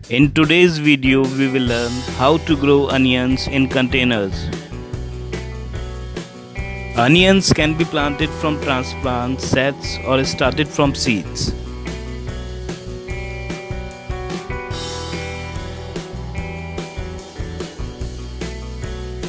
In today's video, we will learn how to grow onions in containers. Onions can be planted from transplant sets or started from seeds.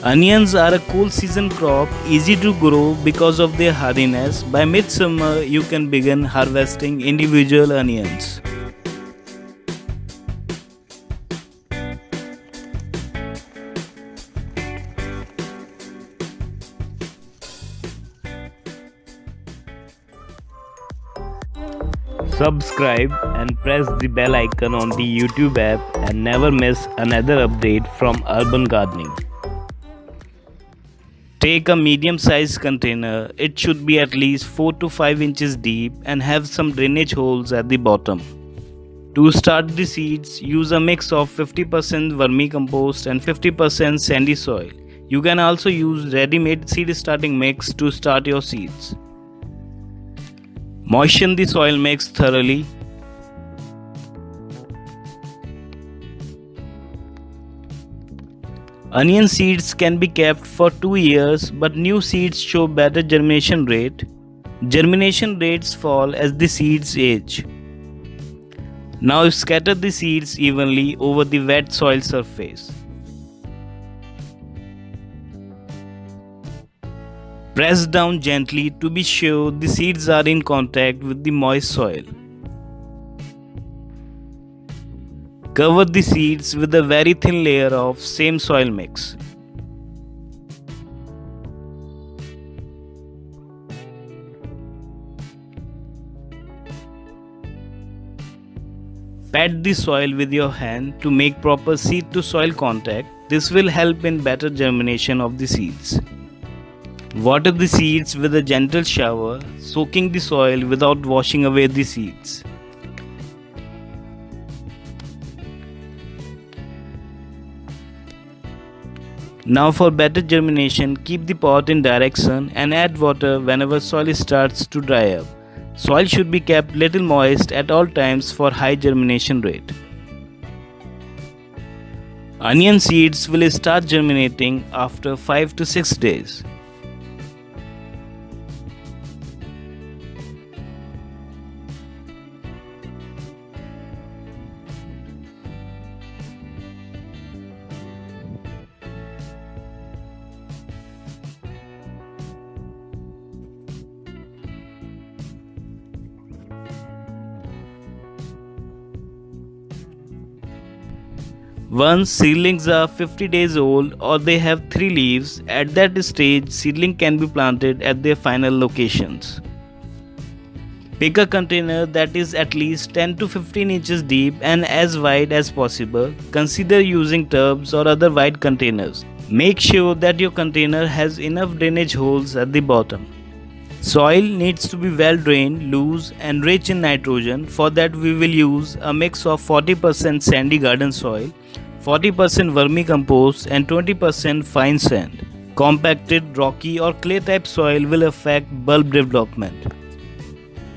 Onions are a cool season crop, easy to grow because of their hardiness. By midsummer, you can begin harvesting individual onions. Subscribe and press the bell icon on the YouTube app and never miss another update from urban gardening. Take a medium-sized container. It should be at least 4 to 5 inches deep and have some drainage holes at the bottom. To start the seeds, use a mix of 50% vermicompost and 50% sandy soil. You can also use ready-made seed starting mix to start your seeds. Moisten the soil mix thoroughly. Onion seeds can be kept for 2 years, but new seeds show better germination rate. Germination rates fall as the seeds age. Now scatter the seeds evenly over the wet soil surface. Press down gently to be sure the seeds are in contact with the moist soil. Cover the seeds with a very thin layer of same soil mix. Pat the soil with your hand to make proper seed to soil contact. This will help in better germination of the seeds. Water the seeds with a gentle shower, soaking the soil without washing away the seeds. Now for better germination, keep the pot in direct sun and add water whenever soil starts to dry up. Soil should be kept little moist at all times for high germination rate. Onion seeds will start germinating after 5 to 6 days. Once seedlings are 50 days old or they have 3 leaves, at that stage seedling can be planted at their final locations. Pick a container that is at least 10 to 15 inches deep and as wide as possible. Consider using tubs or other wide containers. Make sure that your container has enough drainage holes at the bottom. Soil needs to be well drained, loose and rich in nitrogen. For that we will use a mix of 40% sandy garden soil, 40% vermicompost and 20% fine sand. Compacted, rocky or clay type soil will affect bulb development.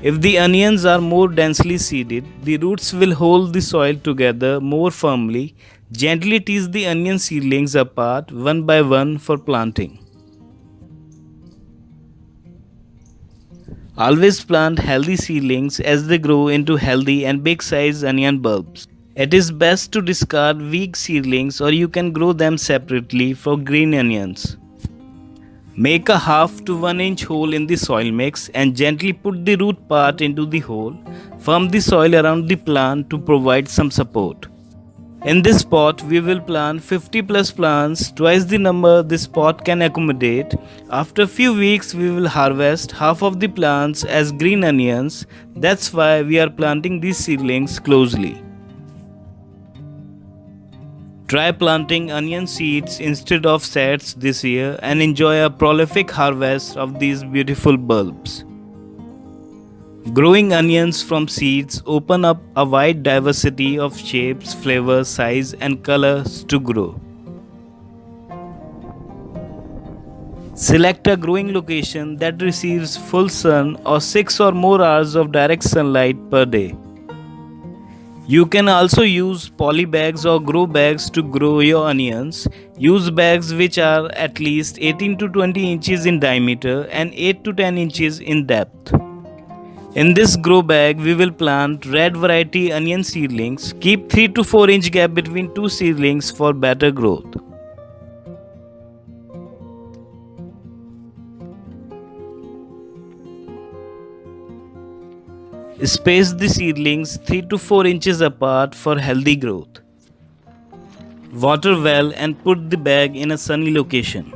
If the onions are more densely seeded, the roots will hold the soil together more firmly. Gently tease the onion seedlings apart one by one for planting. Always plant healthy seedlings as they grow into healthy and big size onion bulbs. It is best to discard weak seedlings or you can grow them separately for green onions. Make a half to 1 inch hole in the soil mix and gently put the root part into the hole. Firm the soil around the plant to provide some support. In this pot, we will plant 50 plus plants, twice the number this pot can accommodate. After a few weeks, we will harvest half of the plants as green onions. That's why we are planting these seedlings closely. Try planting onion seeds instead of sets this year and enjoy a prolific harvest of these beautiful bulbs. Growing onions from seeds open up a wide diversity of shapes, flavors, size and colors to grow. Select a growing location that receives full sun or 6 or more hours of direct sunlight per day. You can also use poly bags or grow bags to grow your onions. Use bags which are at least 18 to 20 inches in diameter and 8 to 10 inches in depth. In this grow bag, we will plant red variety onion seedlings. Keep 3 to 4 inch gap between two seedlings for better growth. Space the seedlings 3 to 4 inches apart for healthy growth. Water well and put the bag in a sunny location.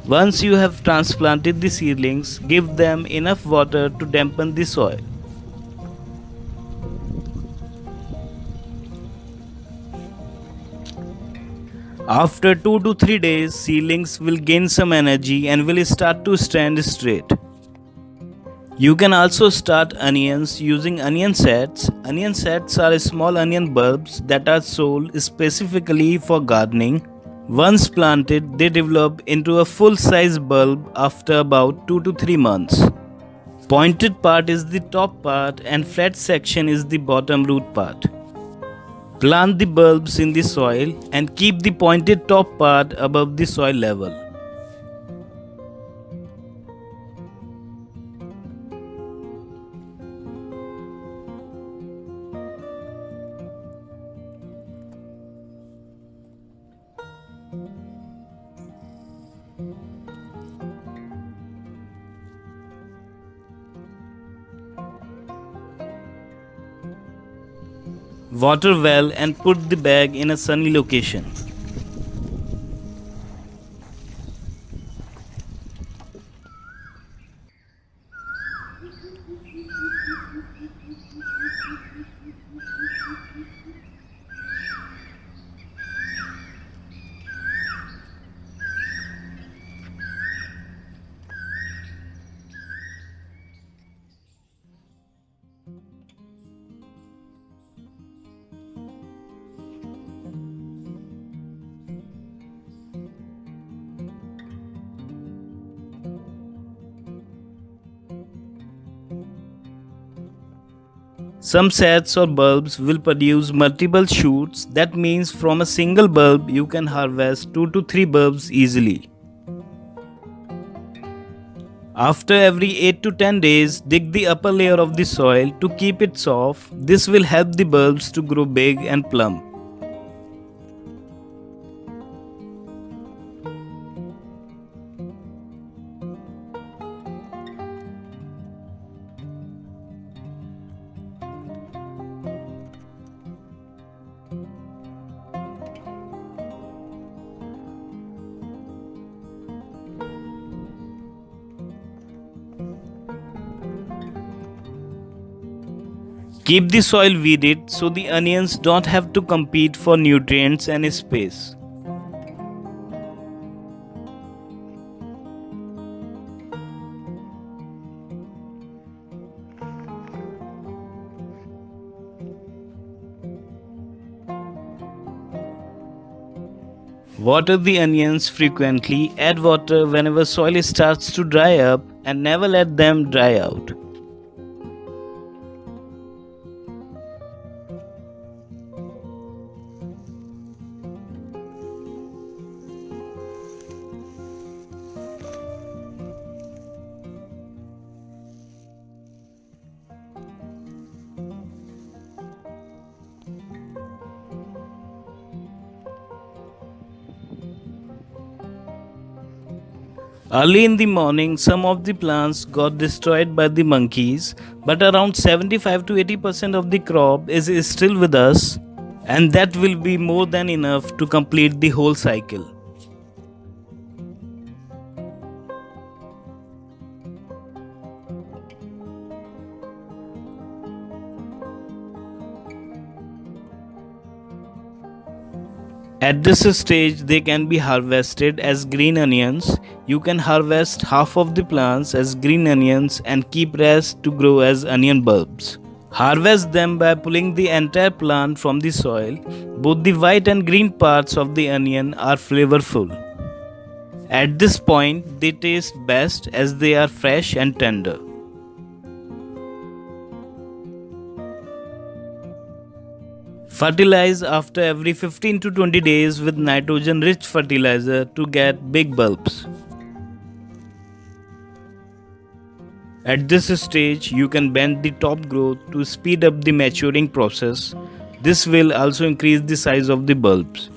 Once you have transplanted the seedlings, give them enough water to dampen the soil. After 2 to 3 days, seedlings will gain some energy and will start to stand straight. You can also start onions using onion sets. Onion sets are small onion bulbs that are sold specifically for gardening. Once planted, they develop into a full-size bulb after about 2 to 3 months. Pointed part is the top part and flat section is the bottom root part. Plant the bulbs in the soil and keep the pointed top part above the soil level. Water well and put the bag in a sunny location. Some sets or bulbs will produce multiple shoots. That means from a single bulb you can harvest 2 to 3 bulbs easily. After every 8 to 10 days, dig the upper layer of the soil to keep it soft. This will help the bulbs to grow big and plump. Keep the soil weeded so the onions don't have to compete for nutrients and space. Water the onions frequently, add water whenever soil starts to dry up and never let them dry out. Early in the morning, some of the plants got destroyed by the monkeys, but around 75 to 80% of the crop is still with us, and that will be more than enough to complete the whole cycle. At this stage, they can be harvested as green onions. You can harvest half of the plants as green onions and keep rest to grow as onion bulbs. Harvest them by pulling the entire plant from the soil. Both the white and green parts of the onion are flavorful. At this point, they taste best as they are fresh and tender. Fertilize after every 15 to 20 days with nitrogen rich fertilizer to get big bulbs. At this stage, you can bend the top growth to speed up the maturing process. This will also increase the size of the bulbs.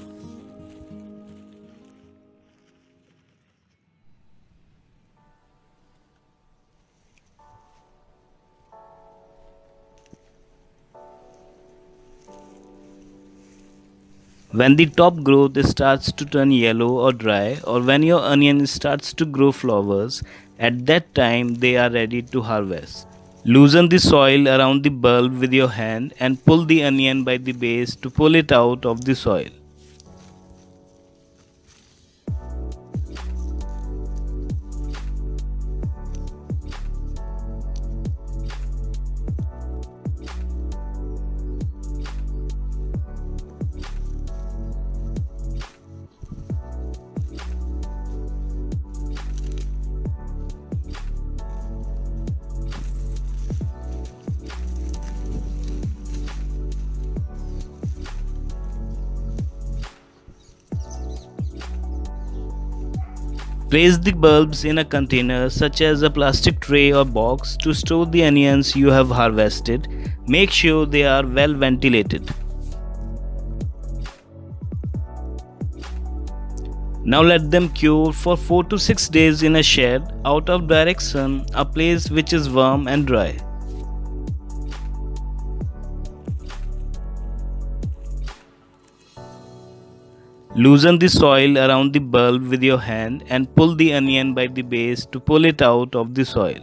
When the top growth starts to turn yellow or dry, or when your onion starts to grow flowers, at that time they are ready to harvest. Loosen the soil around the bulb with your hand and pull the onion by the base to pull it out of the soil. Place the bulbs in a container such as a plastic tray or box to store the onions you have harvested. Make sure they are well ventilated. Now let them cure for 4 to 6 days in a shed out of direct sun, a place which is warm and dry. Loosen the soil around the bulb with your hand and pull the onion by the base to pull it out of the soil.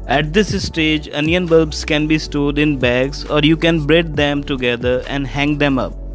At this stage, onion bulbs can be stored in bags or you can braid them together and hang them up.